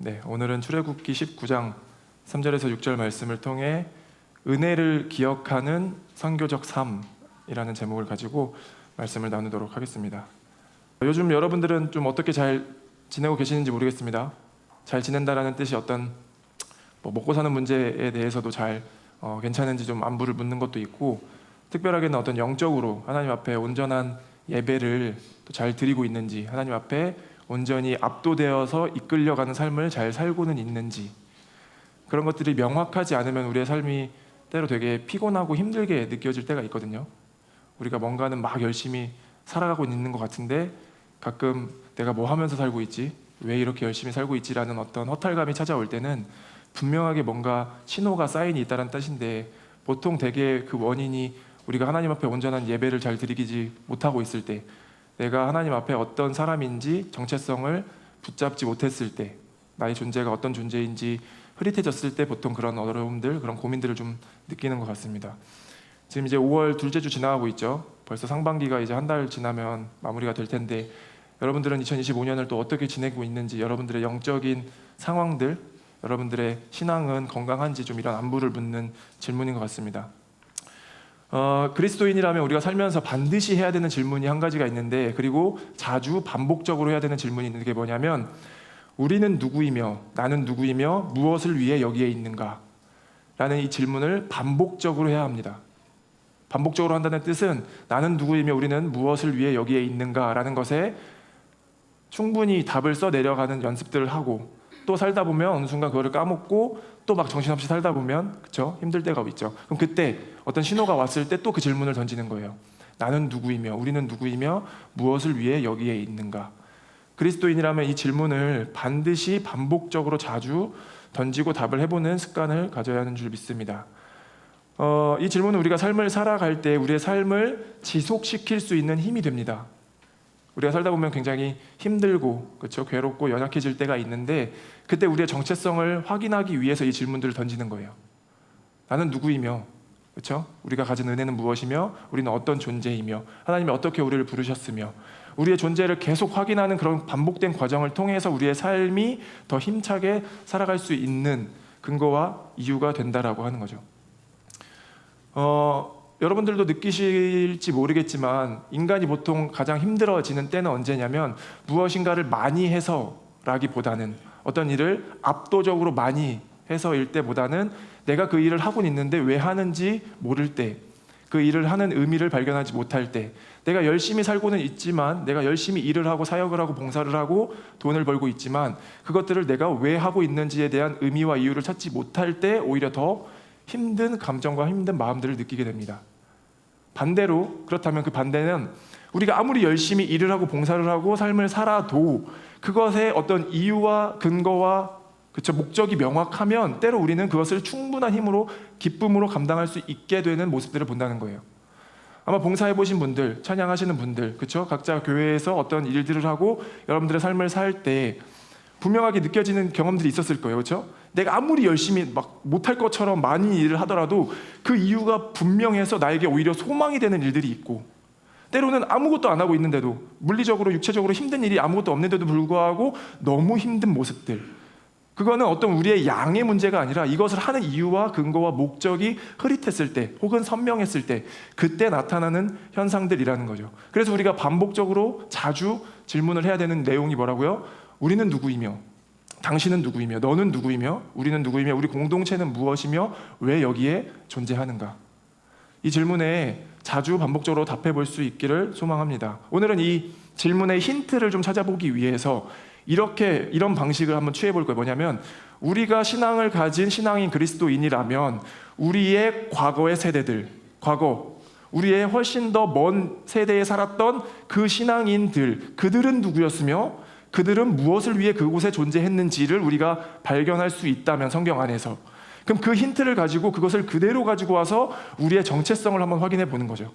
네, 오늘은 출애굽기 19장 3절에서 6절 말씀을 통해 은혜를 기억하는 선교적 삶이라는 제목을 가지고 말씀을 나누도록 하겠습니다. 요즘 여러분들은 좀 어떻게 잘 지내고 계시는지 모르겠습니다. 잘 지낸다라는 뜻이 어떤 먹고 사는 문제에 대해서도 잘 괜찮은지 좀 안부를 묻는 것도 있고, 특별하게는 어떤 영적으로 하나님 앞에 온전한 예배를 또 잘 드리고 있는지, 하나님 앞에 온전히 압도되어서 이끌려가는 삶을 잘 살고는 있는지, 그런 것들이 명확하지 않으면 우리의 삶이 때로 되게 피곤하고 힘들게 느껴질 때가 있거든요. 우리가 뭔가는 막 열심히 살아가고 있는 것 같은데 가끔 내가 뭐 하면서 살고 있지? 왜 이렇게 열심히 살고 있지라는 어떤 허탈감이 찾아올 때는 분명하게 뭔가 신호가 사인이 있다는 뜻인데, 보통 대개 그 원인이 우리가 하나님 앞에 온전한 예배를 잘 드리지 못하고 있을 때, 내가 하나님 앞에 어떤 사람인지 정체성을 붙잡지 못했을 때, 나의 존재가 어떤 존재인지 흐릿해졌을 때 보통 그런 어려움들, 그런 고민들을 좀 느끼는 것 같습니다. 지금 이제 5월 둘째 주 지나가고 있죠. 벌써 상반기가 이제 한 달 지나면 마무리가 될 텐데, 여러분들은 2025년을 또 어떻게 지내고 있는지, 여러분들의 영적인 상황들, 여러분들의 신앙은 건강한지, 좀 이런 안부를 묻는 질문인 것 같습니다. 그리스도인이라면 우리가 살면서 반드시 해야 되는 질문이 한 가지가 있는데, 그리고 자주 반복적으로 해야 되는 질문이 있는 게 뭐냐면, 우리는 누구이며 나는 누구이며 무엇을 위해 여기에 있는가? 라는 이 질문을 반복적으로 해야 합니다. 반복적으로 한다는 뜻은 나는 누구이며 우리는 무엇을 위해 여기에 있는가? 라는 것에 충분히 답을 써 내려가는 연습들을 하고, 또 살다 보면 어느 순간 그거를 까먹고 또 막 정신없이 살다 보면, 그쵸? 힘들 때가 있죠. 그럼 그때 어떤 신호가 왔을 때 또 그 질문을 던지는 거예요. 나는 누구이며 우리는 누구이며 무엇을 위해 여기에 있는가? 그리스도인이라면 이 질문을 반드시 반복적으로 자주 던지고 답을 해보는 습관을 가져야 하는 줄 믿습니다. 이 질문은 우리가 삶을 살아갈 때 우리의 삶을 지속시킬 수 있는 힘이 됩니다. 우리가 살다 보면 굉장히 힘들고, 그렇죠? 괴롭고 연약해질 때가 있는데, 그때 우리의 정체성을 확인하기 위해서 이 질문들을 던지는 거예요. 나는 누구이며, 그렇죠? 우리가 가진 은혜는 무엇이며, 우리는 어떤 존재이며, 하나님이 어떻게 우리를 부르셨으며, 우리의 존재를 계속 확인하는 그런 반복된 과정을 통해서 우리의 삶이 더 힘차게 살아갈 수 있는 근거와 이유가 된다라고 하는 거죠. 여러분들도 느끼실지 모르겠지만, 인간이 보통 가장 힘들어지는 때는 언제냐면, 무엇인가를 많이 해서라기보다는, 어떤 일을 압도적으로 많이 해서일 때보다는, 내가 그 일을 하고 있는데 왜 하는지 모를 때, 그 일을 하는 의미를 발견하지 못할 때, 내가 열심히 살고는 있지만, 내가 열심히 일을 하고 사역을 하고 봉사를 하고 돈을 벌고 있지만, 그것들을 내가 왜 하고 있는지에 대한 의미와 이유를 찾지 못할 때 오히려 더 힘든 감정과 힘든 마음들을 느끼게 됩니다. 반대로, 그렇다면 그 반대는, 우리가 아무리 열심히 일을 하고 봉사를 하고 삶을 살아도 그것의 어떤 이유와 근거와, 그쵸, 목적이 명확하면 때로 우리는 그것을 충분한 힘으로, 기쁨으로 감당할 수 있게 되는 모습들을 본다는 거예요. 아마 봉사해 보신 분들, 찬양하시는 분들, 그쵸, 각자 교회에서 어떤 일들을 하고 여러분들의 삶을 살 때 분명하게 느껴지는 경험들이 있었을 거예요. 그렇죠? 내가 아무리 열심히 막 못할 것처럼 많이 일을 하더라도 그 이유가 분명해서 나에게 오히려 소망이 되는 일들이 있고, 때로는 아무것도 안 하고 있는데도, 물리적으로 육체적으로 힘든 일이 아무것도 없는데도 불구하고 너무 힘든 모습들, 그거는 어떤 우리의 양의 문제가 아니라 이것을 하는 이유와 근거와 목적이 흐릿했을 때, 혹은 선명했을 때, 그때 나타나는 현상들이라는 거죠. 그래서 우리가 반복적으로 자주 질문을 해야 되는 내용이 뭐라고요? 우리는 누구이며, 당신은 누구이며, 너는 누구이며, 우리는 누구이며, 우리 공동체는 무엇이며, 왜 여기에 존재하는가? 이 질문에 자주 반복적으로 답해 볼 수 있기를 소망합니다. 오늘은 이 질문의 힌트를 좀 찾아보기 위해서 이런 방식을 한번 취해 볼 거예요. 뭐냐면, 우리가 신앙을 가진 신앙인 그리스도인이라면 우리의 과거의 세대들, 우리의 훨씬 더 먼 세대에 살았던 그 신앙인들, 그들은 누구였으며 그들은 무엇을 위해 그곳에 존재했는지를 우리가 발견할 수 있다면, 성경 안에서, 그럼 그 힌트를 가지고 그것을 그대로 가지고 와서 우리의 정체성을 한번 확인해 보는 거죠.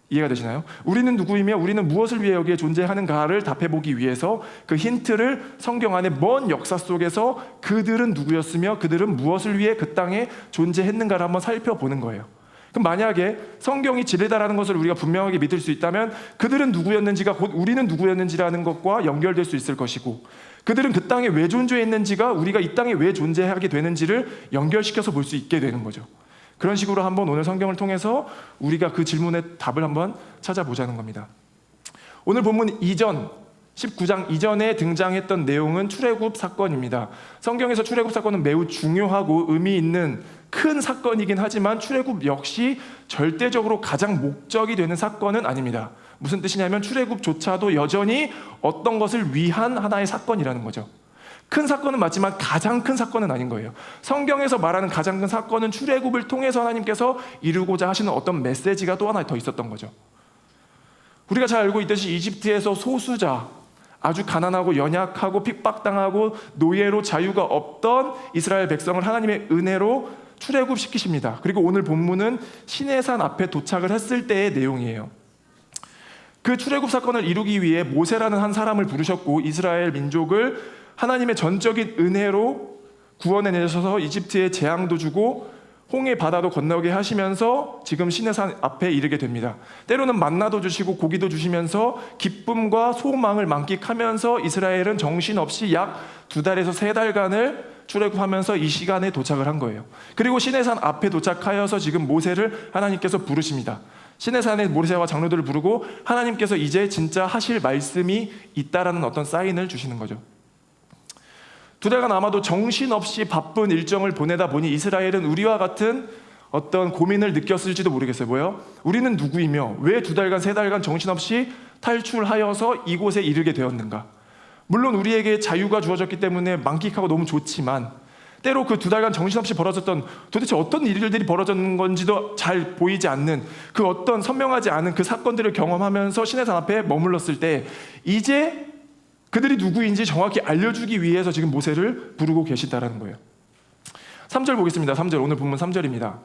이해가 되시나요? 우리는 누구이며 우리는 무엇을 위해 여기에 존재하는가를 답해보기 위해서 그 힌트를 성경 안의 먼 역사 속에서 그들은 누구였으며 그들은 무엇을 위해 그 땅에 존재했는가를 한번 살펴보는 거예요. 그럼 만약에 성경이 진리다라는 것을 우리가 분명하게 믿을 수 있다면, 그들은 누구였는지가 곧 우리는 누구였는지라는 것과 연결될 수 있을 것이고, 그들은 그 땅에 왜 존재했는지가 우리가 이 땅에 왜 존재하게 되는지를 연결시켜서 볼 수 있게 되는 거죠. 그런 식으로 한번 오늘 성경을 통해서 우리가 그 질문의 답을 한번 찾아보자는 겁니다. 오늘 본문 이전 19장 이전에 등장했던 내용은 출애굽 사건입니다. 성경에서 출애굽 사건은 매우 중요하고 의미 있는 큰 사건이긴 하지만 출애굽 역시 절대적으로 가장 목적이 되는 사건은 아닙니다. 무슨 뜻이냐면 출애굽조차도 여전히 어떤 것을 위한 하나의 사건이라는 거죠. 큰 사건은 맞지만 가장 큰 사건은 아닌 거예요. 성경에서 말하는 가장 큰 사건은 출애굽을 통해서 하나님께서 이루고자 하시는 어떤 메시지가 또 하나 더 있었던 거죠. 우리가 잘 알고 있듯이 이집트에서 소수자, 아주 가난하고 연약하고 핍박당하고 노예로 자유가 없던 이스라엘 백성을 하나님의 은혜로 출애굽시키십니다. 그리고 오늘 본문은 시내산 앞에 도착을 했을 때의 내용이에요. 그 출애굽 사건을 이루기 위해 모세라는 한 사람을 부르셨고 이스라엘 민족을 하나님의 전적인 은혜로 구원해 내셔서 이집트에 재앙도 주고 홍해 바다도 건너게 하시면서 지금 시내산 앞에 이르게 됩니다. 때로는 만나도 주시고 고기도 주시면서 기쁨과 소망을 만끽하면서 이스라엘은 정신없이 약 2달에서 3달간을 출애굽하면서 이 시간에 도착을 한 거예요. 그리고 시내산 앞에 도착하여서 지금 모세를 하나님께서 부르십니다. 시내산에 모세와 장로들을 부르고 하나님께서 이제 진짜 하실 말씀이 있다라는 어떤 사인을 주시는 거죠. 2달간 아마도 정신없이 바쁜 일정을 보내다 보니 이스라엘은 우리와 같은 어떤 고민을 느꼈을지도 모르겠어요. 뭐요? 우리는 누구이며 왜 2달간 3달간 정신없이 탈출하여서 이곳에 이르게 되었는가? 물론 우리에게 자유가 주어졌기 때문에 만끽하고 너무 좋지만 때로 그 2달간 정신없이 벌어졌던 도대체 어떤 일들이 벌어졌는 건지도 잘 보이지 않는 그 어떤 선명하지 않은 그 사건들을 경험하면서 시내산 앞에 머물렀을 때 이제 그들이 누구인지 정확히 알려주기 위해서 지금 모세를 부르고 계시다라는 거예요. 3절 보겠습니다. 3절 오늘 본문 3절입니다.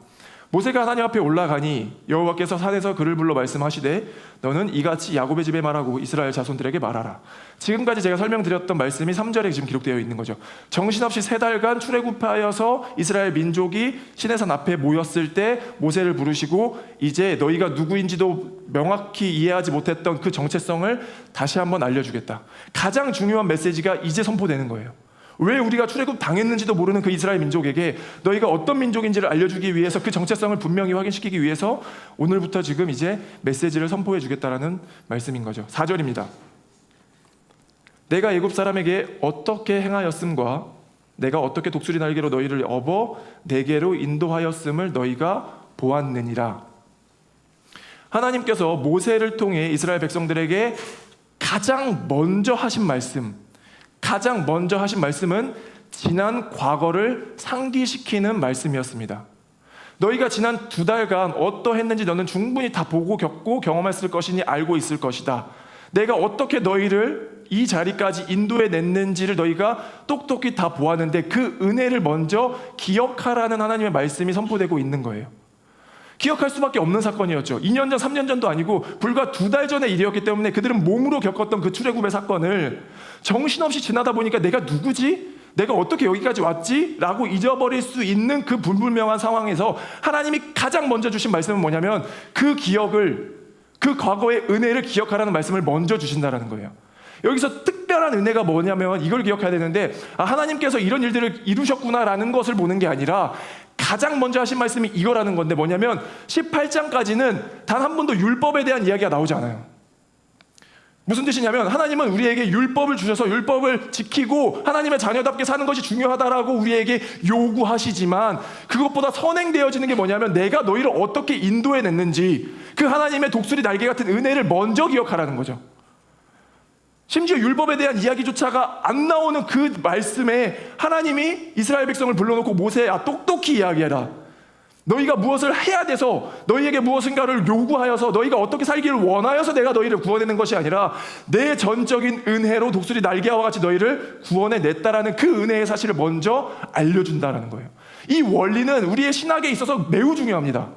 모세가 하나님 앞에 올라가니 여호와께서 산에서 그를 불러 말씀하시되 너는 이같이 야곱의 집에 말하고 이스라엘 자손들에게 말하라. 지금까지 제가 설명드렸던 말씀이 3절에 지금 기록되어 있는 거죠. 정신없이 3달간 출애굽하여서 이스라엘 민족이 시내산 앞에 모였을 때 모세를 부르시고 이제 너희가 누구인지도 명확히 이해하지 못했던 그 정체성을 다시 한번 알려주겠다. 가장 중요한 메시지가 이제 선포되는 거예요. 왜 우리가 출애굽 당했는지도 모르는 그 이스라엘 민족에게 너희가 어떤 민족인지를 알려주기 위해서 그 정체성을 분명히 확인시키기 위해서 오늘부터 지금 이제 메시지를 선포해 주겠다라는 말씀인 거죠. 4절입니다. 내가 애굽 사람에게 어떻게 행하였음과 내가 어떻게 독수리 날개로 너희를 업어 내게로 인도하였음을 너희가 보았느니라. 하나님께서 모세를 통해 이스라엘 백성들에게 가장 먼저 하신 말씀은 지난 과거를 상기시키는 말씀이었습니다. 너희가 지난 2달간 어떠했는지 너는 충분히 다 보고 겪고 경험했을 것이니 알고 있을 것이다. 내가 어떻게 너희를 이 자리까지 인도해 냈는지를 너희가 똑똑히 다 보았는데 그 은혜를 먼저 기억하라는 하나님의 말씀이 선포되고 있는 거예요. 기억할 수밖에 없는 사건이었죠. 2년 전, 3년 전도 아니고 불과 2달 전의 일이었기 때문에 그들은 몸으로 겪었던 그 출애굽의 사건을 정신없이 지나다 보니까 내가 누구지? 내가 어떻게 여기까지 왔지? 라고 잊어버릴 수 있는 그 불분명한 상황에서 하나님이 가장 먼저 주신 말씀은 뭐냐면 그 기억을, 그 과거의 은혜를 기억하라는 말씀을 먼저 주신다는 거예요. 여기서 특별한 은혜가 뭐냐면 이걸 기억해야 되는데 하나님께서 이런 일들을 이루셨구나라는 것을 보는 게 아니라 가장 먼저 하신 말씀이 이거라는 건데 뭐냐면 18장까지는 단 한 번도 율법에 대한 이야기가 나오지 않아요. 무슨 뜻이냐면 하나님은 우리에게 율법을 주셔서 율법을 지키고 하나님의 자녀답게 사는 것이 중요하다라고 우리에게 요구하시지만 그것보다 선행되어지는 게 뭐냐면 내가 너희를 어떻게 인도해냈는지 그 하나님의 독수리 날개 같은 은혜를 먼저 기억하라는 거죠. 심지어 율법에 대한 이야기조차가 안 나오는 그 말씀에 하나님이 이스라엘 백성을 불러놓고 모세야 똑똑히 이야기해라. 너희가 무엇을 해야 돼서 너희에게 무엇인가를 요구하여서 너희가 어떻게 살기를 원하여서 내가 너희를 구원해낸 것이 아니라 내 전적인 은혜로 독수리 날개와 같이 너희를 구원해냈다라는 그 은혜의 사실을 먼저 알려준다는 거예요. 이 원리는 우리의 신학에 있어서 매우 중요합니다.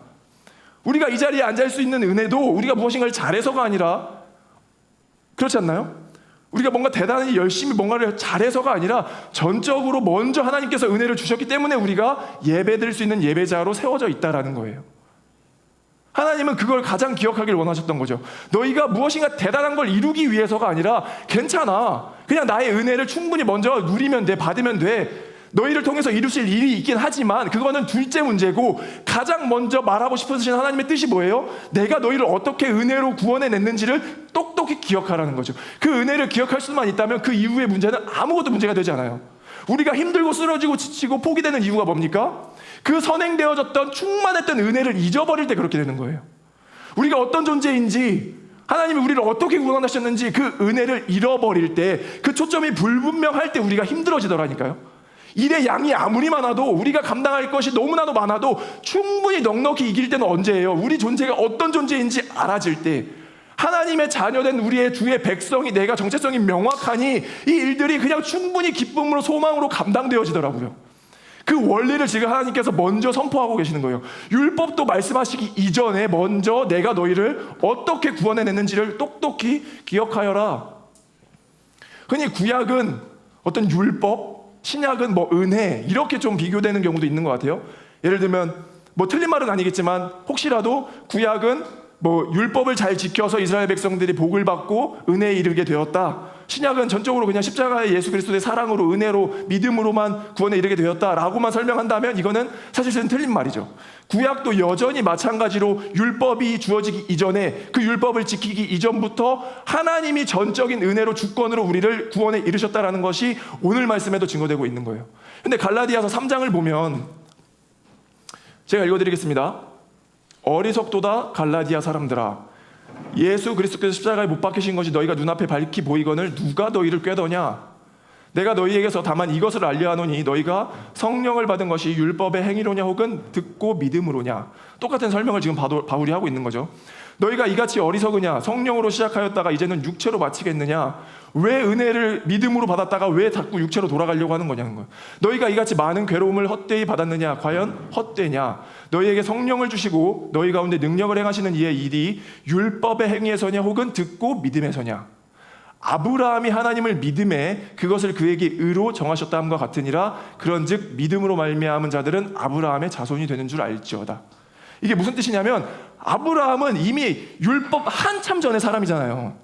우리가 이 자리에 앉을 수 있는 은혜도 우리가 무엇인가를 잘해서가 아니라 그렇지 않나요? 우리가 뭔가 대단히 열심히 뭔가를 잘해서가 아니라 전적으로 먼저 하나님께서 은혜를 주셨기 때문에 우리가 예배드릴 수 있는 예배자로 세워져 있다라는 거예요. 하나님은 그걸 가장 기억하길 원하셨던 거죠. 너희가 무엇인가 대단한 걸 이루기 위해서가 아니라 괜찮아. 그냥 나의 은혜를 충분히 먼저 누리면 돼, 받으면 돼. 너희를 통해서 이루실 일이 있긴 하지만 그거는 둘째 문제고, 가장 먼저 말하고 싶으신 하나님의 뜻이 뭐예요? 내가 너희를 어떻게 은혜로 구원해냈는지를 똑똑히 기억하라는 거죠. 그 은혜를 기억할 수만 있다면 그 이후의 문제는 아무것도 문제가 되지 않아요. 우리가 힘들고 쓰러지고 지치고 포기되는 이유가 뭡니까? 그 선행되어졌던 충만했던 은혜를 잊어버릴 때 그렇게 되는 거예요. 우리가 어떤 존재인지, 하나님이 우리를 어떻게 구원하셨는지 그 은혜를 잃어버릴 때, 그 초점이 불분명할 때 우리가 힘들어지더라니까요. 일의 양이 아무리 많아도, 우리가 감당할 것이 너무나도 많아도 충분히 넉넉히 이길 때는 언제예요? 우리 존재가 어떤 존재인지 알아질 때, 하나님의 자녀된 우리의 주의 백성이, 내가 정체성이 명확하니 이 일들이 그냥 충분히 기쁨으로 소망으로 감당되어지더라고요. 그 원리를 지금 하나님께서 먼저 선포하고 계시는 거예요. 율법도 말씀하시기 이전에 먼저 내가 너희를 어떻게 구원해냈는지를 똑똑히 기억하여라. 흔히 구약은 어떤 율법, 신약은 뭐 은혜, 이렇게 좀 비교되는 경우도 있는 것 같아요. 예를 들면 뭐 틀린 말은 아니겠지만, 혹시라도 구약은 뭐 율법을 잘 지켜서 이스라엘 백성들이 복을 받고 은혜에 이르게 되었다, 신약은 전적으로 그냥 십자가의 예수 그리스도의 사랑으로, 은혜로, 믿음으로만 구원에 이르게 되었다라고만 설명한다면 이거는 사실은 틀린 말이죠. 구약도 여전히 마찬가지로 율법이 주어지기 이전에, 그 율법을 지키기 이전부터 하나님이 전적인 은혜로 주권으로 우리를 구원에 이르셨다라는 것이 오늘 말씀에도 증거되고 있는 거예요. 근데 갈라디아서 3장을 보면, 제가 읽어드리겠습니다. 어리석도다 갈라디아 사람들아, 예수 그리스도께서 십자가에 못 박히신 것이 너희가 눈앞에 밝히 보이거늘 누가 너희를 꾀더냐? 내가 너희에게서 다만 이것을 알려하노니 너희가 성령을 받은 것이 율법의 행위로냐 혹은 듣고 믿음으로냐. 똑같은 설명을 지금 바울이 하고 있는 거죠. 너희가 이같이 어리석으냐? 성령으로 시작하였다가 이제는 육체로 마치겠느냐? 왜 은혜를 믿음으로 받았다가 왜 자꾸 육체로 돌아가려고 하는 거냐는 거예요. 너희가 이같이 많은 괴로움을 헛되이 받았느냐? 과연 헛되냐? 너희에게 성령을 주시고 너희 가운데 능력을 행하시는 이의 일이 율법의 행위에서냐 혹은 듣고 믿음에서냐? 아브라함이 하나님을 믿음에 그것을 그에게 의로 정하셨다 함과 같으니라. 그런즉 믿음으로 말미암은 자들은 아브라함의 자손이 되는 줄 알지어다. 이게 무슨 뜻이냐면, 아브라함은 이미 율법 한참 전의 사람이잖아요.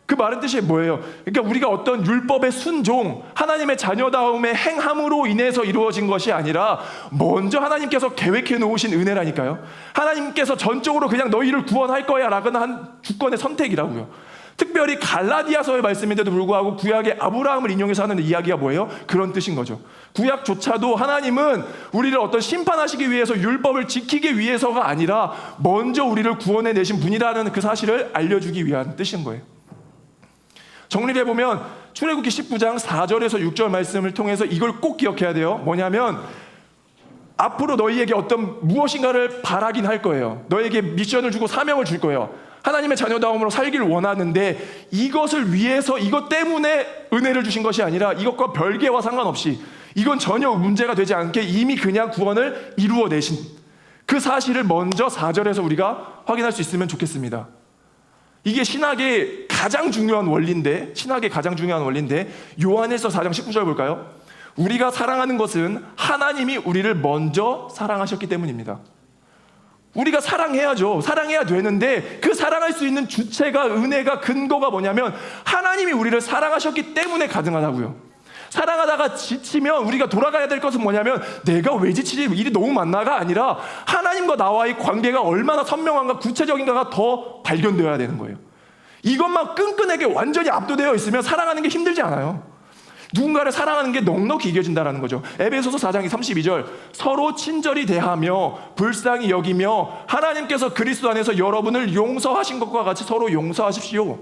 그 말은 뜻이 뭐예요? 그러니까 우리가 어떤 율법의 순종, 하나님의 자녀다움의 행함으로 인해서 이루어진 것이 아니라 먼저 하나님께서 계획해 놓으신 은혜라니까요. 하나님께서 전적으로 그냥 너희를 구원할 거야 라는 한 주권의 선택이라고요. 특별히 갈라디아서의 말씀인데도 불구하고 구약의 아브라함을 인용해서 하는 이야기가 뭐예요? 그런 뜻인 거죠. 구약조차도 하나님은 우리를 어떤 심판하시기 위해서, 율법을 지키기 위해서가 아니라 먼저 우리를 구원해내신 분이라는 그 사실을 알려주기 위한 뜻인 거예요. 정리를 해보면 출애굽기 19장 4절에서 6절 말씀을 통해서 이걸 꼭 기억해야 돼요. 뭐냐면, 앞으로 너희에게 어떤 무엇인가를 바라긴 할 거예요. 너희에게 미션을 주고 사명을 줄 거예요. 하나님의 자녀다움으로 살기를 원하는데, 이것을 위해서, 이것 때문에 은혜를 주신 것이 아니라 이것과 별개와 상관없이, 이건 전혀 문제가 되지 않게 이미 그냥 구원을 이루어내신 그 사실을 먼저 4절에서 우리가 확인할 수 있으면 좋겠습니다. 이게 신학의 가장 중요한 원리인데, 요한일서 4장 19절 볼까요? 우리가 사랑하는 것은 하나님이 우리를 먼저 사랑하셨기 때문입니다. 우리가 사랑해야죠. 사랑해야 되는데, 그 사랑할 수 있는 주체가, 은혜가, 근거가 뭐냐면 하나님이 우리를 사랑하셨기 때문에 가능하다고요. 사랑하다가 지치면 우리가 돌아가야 될 것은 뭐냐면, 내가 왜 지치지, 일이 너무 많나가 아니라 하나님과 나와의 관계가 얼마나 선명한가, 구체적인가가 더 발견되어야 되는 거예요. 이것만 끈끈하게 완전히 압도되어 있으면 사랑하는 게 힘들지 않아요. 누군가를 사랑하는 게 넉넉히 이겨진다는 거죠. 에베소서 4장 32절, 서로 친절히 대하며 불쌍히 여기며 하나님께서 그리스도 안에서 여러분을 용서하신 것과 같이 서로 용서하십시오.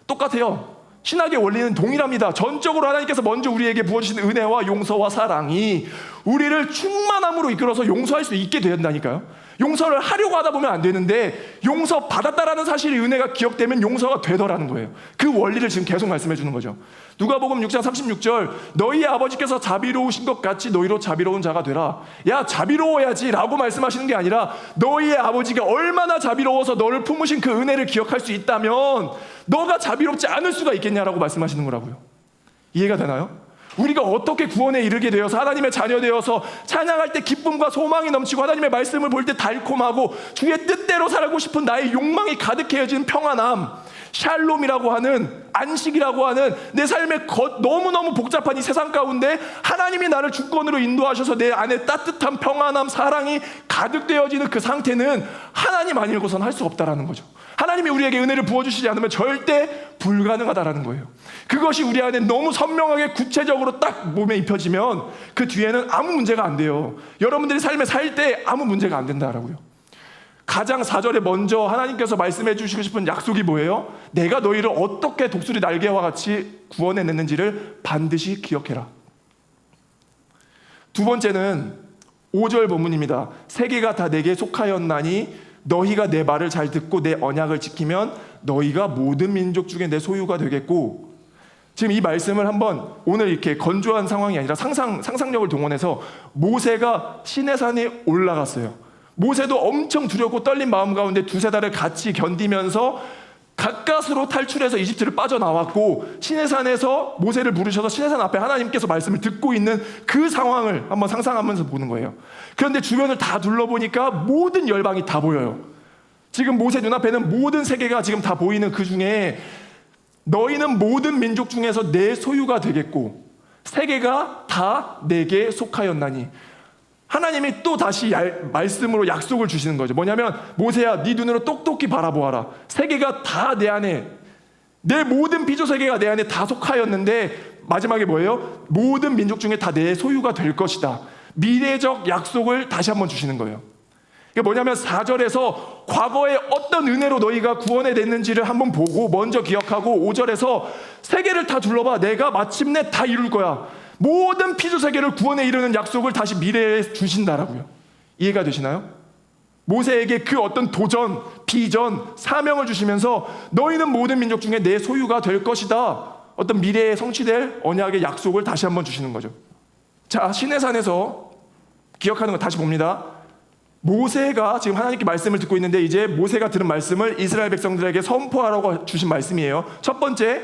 똑같아요. 신학의 원리는 동일합니다. 전적으로 하나님께서 먼저 우리에게 부어주신 은혜와 용서와 사랑이 우리를 충만함으로 이끌어서 용서할 수 있게 된다니까요. 용서를 하려고 하다 보면 안 되는데, 용서 받았다라는 사실이, 은혜가 기억되면 용서가 되더라는 거예요. 그 원리를 지금 계속 말씀해 주는 거죠. 누가복음 6장 36절, 너희의 아버지께서 자비로우신 것 같이 너희로 자비로운 자가 되라. 야, 자비로워야지 라고 말씀하시는 게 아니라, 너희의 아버지가 얼마나 자비로워서 너를 품으신 그 은혜를 기억할 수 있다면 너가 자비롭지 않을 수가 있겠냐라고 말씀하시는 거라고요. 이해가 되나요? 우리가 어떻게 구원에 이르게 되어서 하나님의 자녀 되어서 찬양할 때 기쁨과 소망이 넘치고 하나님의 말씀을 볼 때 달콤하고 주의 뜻대로 살고 싶은 나의 욕망이 가득해지는 평안함, 샬롬이라고 하는, 안식이라고 하는 내 삶의 너무너무 복잡한 이 세상 가운데 하나님이 나를 주권으로 인도하셔서 내 안에 따뜻한 평안함, 사랑이 가득되어지는 그 상태는 하나님 아니고선 할 수 없다라는 거죠. 하나님이 우리에게 은혜를 부어주시지 않으면 절대 불가능하다라는 거예요. 그것이 우리 안에 너무 선명하게 구체적으로 딱 몸에 입혀지면 그 뒤에는 아무 문제가 안 돼요. 여러분들이 삶에 살 때 아무 문제가 안 된다라고요. 가장 4절에 먼저 하나님께서 말씀해 주시고 싶은 약속이 뭐예요? 내가 너희를 어떻게 독수리 날개와 같이 구원해냈는지를 반드시 기억해라. 두 번째는 5절 본문입니다. 세계가 다 내게 속하였나니 너희가 내 말을 잘 듣고 내 언약을 지키면 너희가 모든 민족 중에 내 소유가 되겠고, 지금 이 말씀을 한번 오늘 이렇게 건조한 상황이 아니라 상상력을 동원해서 모세가 시내산에 올라갔어요. 모세도 엄청 두렵고 떨린 마음 가운데 두세 달을 같이 견디면서 가까스로 탈출해서 이집트를 빠져나왔고, 시내산에서 모세를 부르셔서 시내산 앞에 하나님께서 말씀을 듣고 있는 그 상황을 한번 상상하면서 보는 거예요. 그런데 주변을 다 둘러보니까 모든 열방이 다 보여요. 지금 모세 눈앞에는 모든 세계가 지금 다 보이는 그 중에 너희는 모든 민족 중에서 내 소유가 되겠고 세계가 다 내게 속하였나니, 하나님이 또 다시 말씀으로 약속을 주시는 거죠. 뭐냐면 모세야, 네 눈으로 똑똑히 바라보아라. 세계가 다 내 안에, 내 모든 피조 세계가 내 안에 다 속하였는데 마지막에 뭐예요? 모든 민족 중에 다 내 소유가 될 것이다. 미래적 약속을 다시 한번 주시는 거예요. 이게 뭐냐면 4절에서 과거에 어떤 은혜로 너희가 구원에 됐는지를 한번 보고 먼저 기억하고, 5절에서 세계를 다 둘러봐. 내가 마침내 다 이룰 거야. 모든 피조 세계를 구원에 이르는 약속을 다시 미래에 주신다라고요. 이해가 되시나요? 모세에게 그 어떤 도전, 비전, 사명을 주시면서 너희는 모든 민족 중에 내 소유가 될 것이다. 어떤 미래에 성취될 언약의 약속을 다시 한번 주시는 거죠. 자, 시내산에서 기억하는 거 다시 봅니다. 모세가 지금 하나님께 말씀을 듣고 있는데 이제 모세가 들은 말씀을 이스라엘 백성들에게 선포하라고 주신 말씀이에요. 첫 번째,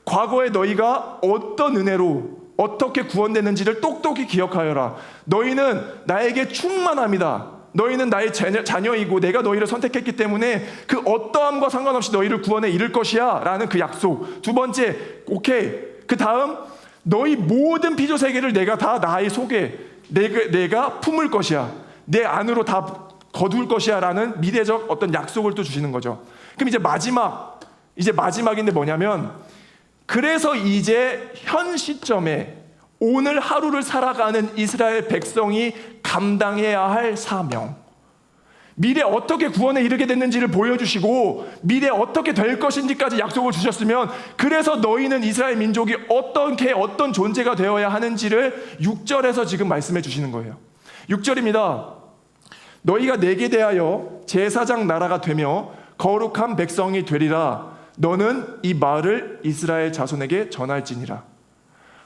과거에 너희가 어떤 은혜로 어떻게 구원됐는지를 똑똑히 기억하여라. 너희는 나에게 충만합니다. 너희는 나의 자녀이고 내가 너희를 선택했기 때문에 그 어떠함과 상관없이 너희를 구원에 이를 것이야 라는 그 약속. 두 번째, 오케이, 그 다음, 너희 모든 피조 세계를 내가 다 나의 속에 내가 품을 것이야. 내 안으로 다 거둘 것이야 라는 미래적 어떤 약속을 또 주시는 거죠. 그럼 이제 마지막인데 뭐냐면, 그래서 이제 현 시점에 오늘 하루를 살아가는 이스라엘 백성이 감당해야 할 사명, 미래 어떻게 구원에 이르게 됐는지를 보여주시고 미래 어떻게 될 것인지까지 약속을 주셨으면, 그래서 너희는 이스라엘 민족이 어떤 존재가 되어야 하는지를 6절에서 지금 말씀해 주시는 거예요. 6절입니다. 너희가 내게 대하여 제사장 나라가 되며 거룩한 백성이 되리라. 너는 이 말을 이스라엘 자손에게 전할지니라.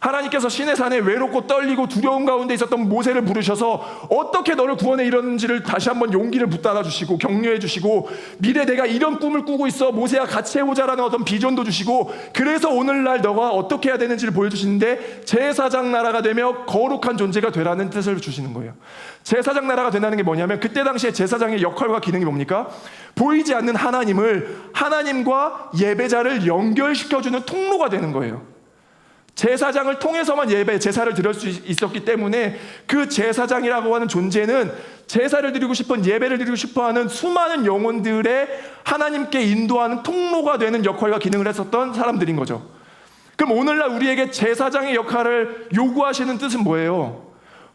하나님께서 시내산에 외롭고 떨리고 두려움 가운데 있었던 모세를 부르셔서 어떻게 너를 구원에 이르는지를 다시 한번 용기를 붙들어 주시고 격려해 주시고, 미래 내가 이런 꿈을 꾸고 있어 모세야 같이 해보자라는 어떤 비전도 주시고, 그래서 오늘날 너가 어떻게 해야 되는지를 보여주시는데 제사장 나라가 되며 거룩한 존재가 되라는 뜻을 주시는 거예요. 제사장 나라가 된다는 게 뭐냐면, 그때 당시에 제사장의 역할과 기능이 뭡니까? 보이지 않는 하나님과 예배자를 연결시켜주는 통로가 되는 거예요. 제사장을 통해서만 제사를 드릴 수 있었기 때문에 그 제사장이라고 하는 존재는 제사를 드리고 싶은, 예배를 드리고 싶어하는 수많은 영혼들의 하나님께 인도하는 통로가 되는 역할과 기능을 했었던 사람들인 거죠. 그럼 오늘날 우리에게 제사장의 역할을 요구하시는 뜻은 뭐예요?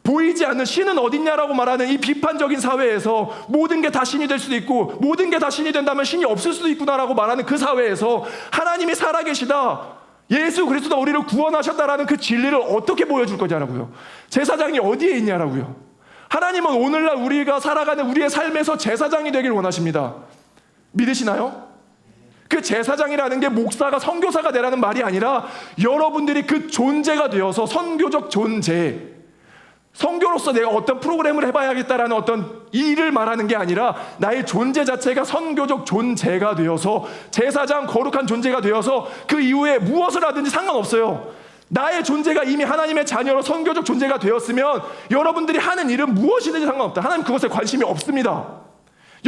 보이지 않는 신은 어딨냐라고 말하는 이 비판적인 사회에서 모든 게 다 신이 될 수도 있고, 모든 게 다 신이 된다면 신이 없을 수도 있구나라고 말하는 그 사회에서 하나님이 살아계시다, 예수 그리스도가 우리를 구원하셨다라는 그 진리를 어떻게 보여줄 거냐라고요. 제사장이 어디에 있냐라고요. 하나님은 오늘날 우리가 살아가는 우리의 삶에서 제사장이 되길 원하십니다. 믿으시나요? 그 제사장이라는 게 목사가 선교사가 되라는 말이 아니라 여러분들이 그 존재가 되어서 선교적 존재, 선교로서 내가 어떤 프로그램을 해봐야겠다라는 어떤 일을 말하는 게 아니라 나의 존재 자체가 선교적 존재가 되어서 제사장 거룩한 존재가 되어서 그 이후에 무엇을 하든지 상관없어요. 나의 존재가 이미 하나님의 자녀로 선교적 존재가 되었으면 여러분들이 하는 일은 무엇이든지 상관없다. 하나님 그것에 관심이 없습니다.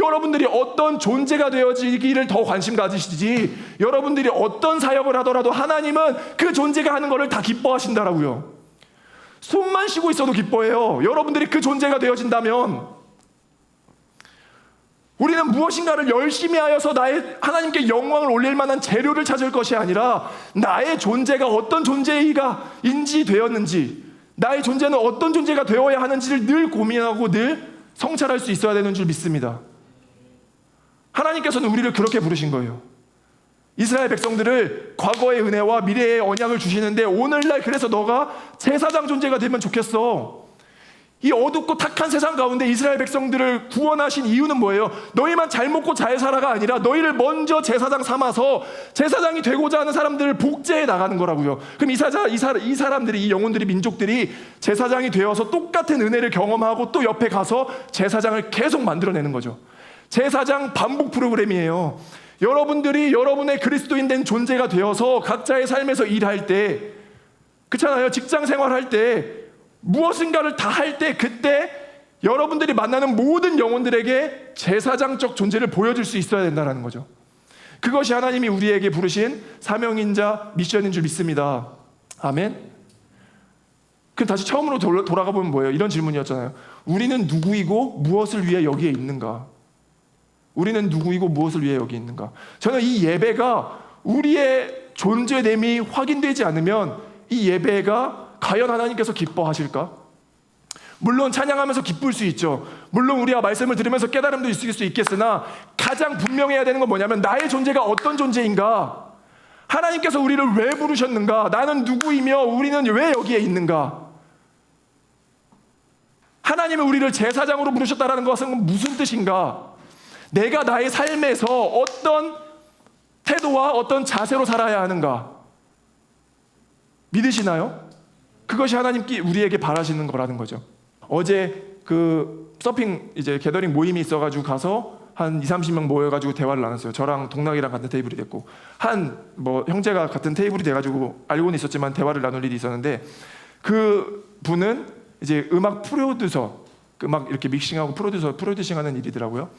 여러분들이 어떤 존재가 되어지기를 더 관심 가지시지, 여러분들이 어떤 사역을 하더라도 하나님은 그 존재가 하는 것을 다 기뻐하신다라고요. 숨만 쉬고 있어도 기뻐해요. 여러분들이 그 존재가 되어진다면. 우리는 무엇인가를 열심히 하여서 나의 하나님께 영광을 올릴 만한 재료를 찾을 것이 아니라 나의 존재가 어떤 존재인지 되었는지, 나의 존재는 어떤 존재가 되어야 하는지를 늘 고민하고 늘 성찰할 수 있어야 되는 줄 믿습니다. 하나님께서는 우리를 그렇게 부르신 거예요. 이스라엘 백성들을 과거의 은혜와 미래의 언약을 주시는데 오늘날 그래서 너가 제사장 존재가 되면 좋겠어. 이 어둡고 탁한 세상 가운데 이스라엘 백성들을 구원하신 이유는 뭐예요? 너희만 잘 먹고 잘 살아가 아니라 너희를 먼저 제사장 삼아서 제사장이 되고자 하는 사람들을 복제해 나가는 거라고요. 그럼 이 사람들이, 이 영혼들이, 민족들이 제사장이 되어서 똑같은 은혜를 경험하고 또 옆에 가서 제사장을 계속 만들어내는 거죠. 제사장 반복 프로그램이에요. 여러분들이 여러분의 그리스도인 된 존재가 되어서 각자의 삶에서 일할 때, 그렇잖아요. 직장 생활할 때, 무엇인가를 다 할 때, 그때 여러분들이 만나는 모든 영혼들에게 제사장적 존재를 보여줄 수 있어야 된다는 거죠. 그것이 하나님이 우리에게 부르신 사명인자 미션인 줄 믿습니다. 아멘. 그럼 다시 처음으로 돌아가 보면 뭐예요? 이런 질문이었잖아요. 우리는 누구이고 무엇을 위해 여기에 있는가? 우리는 누구이고 무엇을 위해 여기 있는가? 저는 이 예배가 우리의 존재됨이 확인되지 않으면 이 예배가 과연 하나님께서 기뻐하실까? 물론 찬양하면서 기쁠 수 있죠. 물론 우리가 말씀을 들으면서 깨달음도 있을 수 있겠으나 가장 분명해야 되는 건 뭐냐면 나의 존재가 어떤 존재인가? 하나님께서 우리를 왜 부르셨는가? 나는 누구이며 우리는 왜 여기에 있는가? 하나님은 우리를 제사장으로 부르셨다는 것은 무슨 뜻인가? 내가 나의 삶에서 어떤 태도와 어떤 자세로 살아야 하는가? 믿으시나요? 그것이 하나님께 우리에게 바라시는 거라는 거죠. 어제 그 서핑 이제 게더링 모임이 있어가지고 가서 한 20-30명 모여가지고 대화를 나눴어요. 저랑 동락이랑 같은 테이블이 됐고 한 뭐 형제가 같은 테이블이 돼가지고 알고는 있었지만 대화를 나눌 일이 있었는데 그 분은 이제 음악 프로듀서, 음악 이렇게 믹싱하고 프로듀싱하는 일이더라고요.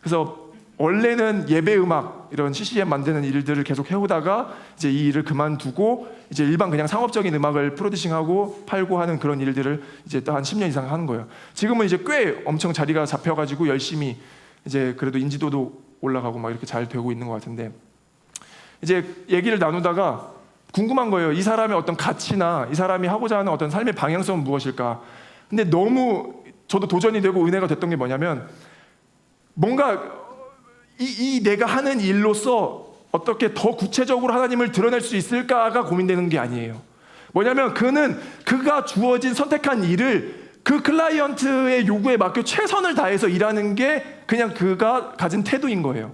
그래서 원래는 예배 음악 이런 CCM 만드는 일들을 계속 해오다가 이제 이 일을 그만두고 이제 일반 그냥 상업적인 음악을 프로듀싱하고 팔고 하는 그런 일들을 이제 한 10년 이상 하는 거예요. 지금은 이제 꽤 엄청 자리가 잡혀가지고 열심히 이제 그래도 인지도도 올라가고 막 이렇게 잘 되고 있는 것 같은데, 이제 얘기를 나누다가 궁금한 거예요. 이 사람의 어떤 가치나 이 사람이 하고자 하는 어떤 삶의 방향성은 무엇일까? 근데 너무 저도 도전이 되고 은혜가 됐던 게 뭐냐면, 뭔가 이 내가 하는 일로서 어떻게 더 구체적으로 하나님을 드러낼 수 있을까가 고민되는 게 아니에요. 뭐냐면 그가 주어진 선택한 일을 그 클라이언트의 요구에 맞게 최선을 다해서 일하는 게 그냥 그가 가진 태도인 거예요.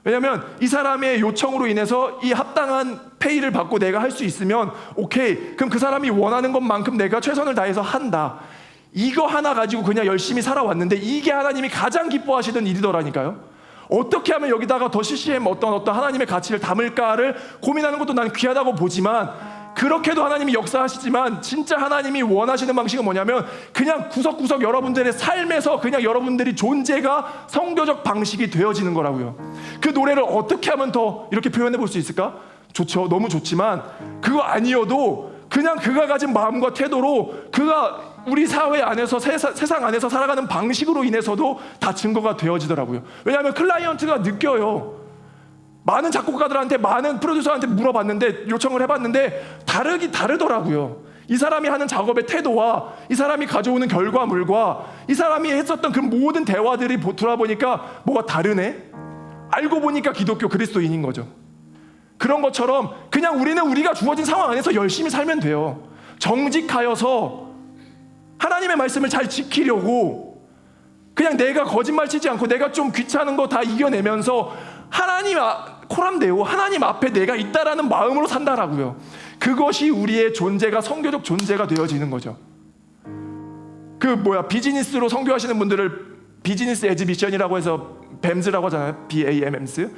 왜냐하면 이 사람의 요청으로 인해서 이 합당한 페이를 받고 내가 할 수 있으면 오케이, 그럼 그 사람이 원하는 것만큼 내가 최선을 다해서 한다. 이거 하나 가지고 그냥 열심히 살아왔는데 이게 하나님이 가장 기뻐하시던 일이더라니까요. 어떻게 하면 여기다가 더 CCM 어떤 하나님의 가치를 담을까를 고민하는 것도 난 귀하다고 보지만, 그렇게도 하나님이 역사하시지만 진짜 하나님이 원하시는 방식은 뭐냐면 그냥 구석구석 여러분들의 삶에서 그냥 여러분들이 존재가 성교적 방식이 되어지는 거라고요. 그 노래를 어떻게 하면 더 이렇게 표현해 볼 수 있을까? 좋죠. 너무 좋지만 그거 아니어도 그냥 그가 가진 마음과 태도로 그가 우리 사회 안에서 세상 안에서 살아가는 방식으로 인해서도 다 증거가 되어지더라고요. 왜냐하면 클라이언트가 느껴요. 많은 작곡가들한테, 많은 프로듀서한테 물어봤는데, 요청을 해봤는데 다르더라고요. 이 사람이 하는 작업의 태도와 이 사람이 가져오는 결과물과 이 사람이 했었던 그 모든 대화들이 돌아보니까 뭐가 다르네? 알고 보니까 기독교 그리스도인인 거죠. 그런 것처럼 그냥 우리는 우리가 주어진 상황 안에서 열심히 살면 돼요. 정직하여서 하나님의 말씀을 잘 지키려고 그냥 내가 거짓말 치지 않고 내가 좀 귀찮은 거 다 이겨내면서 하나님 코람데오, 하나님 앞에 내가 있다라는 마음으로 산다라고요. 그것이 우리의 존재가 성교적 존재가 되어지는 거죠. 비즈니스로 선교하시는 분들을 비즈니스 에즈 미션이라고 해서 BAMS라고 하잖아요. BAMS.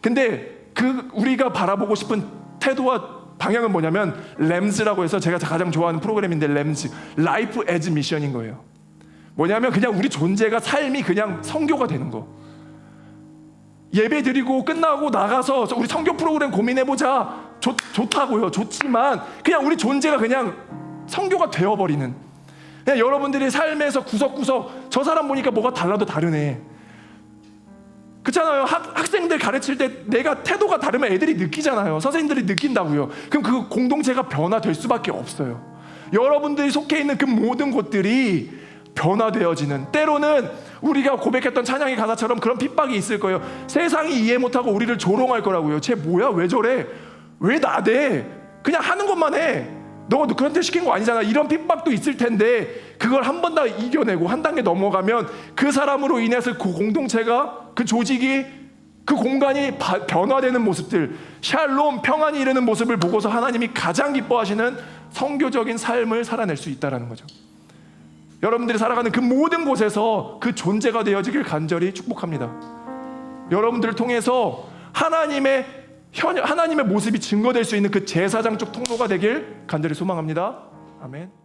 근데 우리가 바라보고 싶은 태도와 방향은 뭐냐면 램즈라고 해서 제가 가장 좋아하는 프로그램인데, 램즈 라이프 에즈 미션인 거예요. 뭐냐면 그냥 우리 존재가, 삶이 그냥 선교가 되는 거. 예배 드리고 끝나고 나가서 우리 선교 프로그램 고민해보자, 좋다고요. 좋지만 그냥 우리 존재가 그냥 선교가 되어버리는, 그냥 여러분들이 삶에서 구석구석 저 사람 보니까 뭐가 달라도 다르네, 그렇잖아요. 학생들 가르칠 때 내가 태도가 다르면 애들이 느끼잖아요. 선생님들이 느낀다고요. 그럼 그 공동체가 변화될 수밖에 없어요. 여러분들이 속해 있는 그 모든 곳들이 변화되어지는, 때로는 우리가 고백했던 찬양의 가사처럼 그런 핍박이 있을 거예요. 세상이 이해 못하고 우리를 조롱할 거라고요. 쟤 뭐야, 왜 저래, 왜 나대, 그냥 하는 것만 해, 너가 그한테 시킨 거 아니잖아, 이런 핍박도 있을 텐데, 그걸 한 번 더 이겨내고 한 단계 넘어가면 그 사람으로 인해서 그 공동체가, 그 조직이, 그 공간이 변화되는 모습들, 샬롬, 평안이 이르는 모습을 보고서 하나님이 가장 기뻐하시는 선교적인 삶을 살아낼 수 있다는 거죠. 여러분들이 살아가는 그 모든 곳에서 그 존재가 되어지길 간절히 축복합니다. 여러분들을 통해서 하나님의 모습이 증거될 수 있는 그 제사장적 통로가 되길 간절히 소망합니다. 아멘.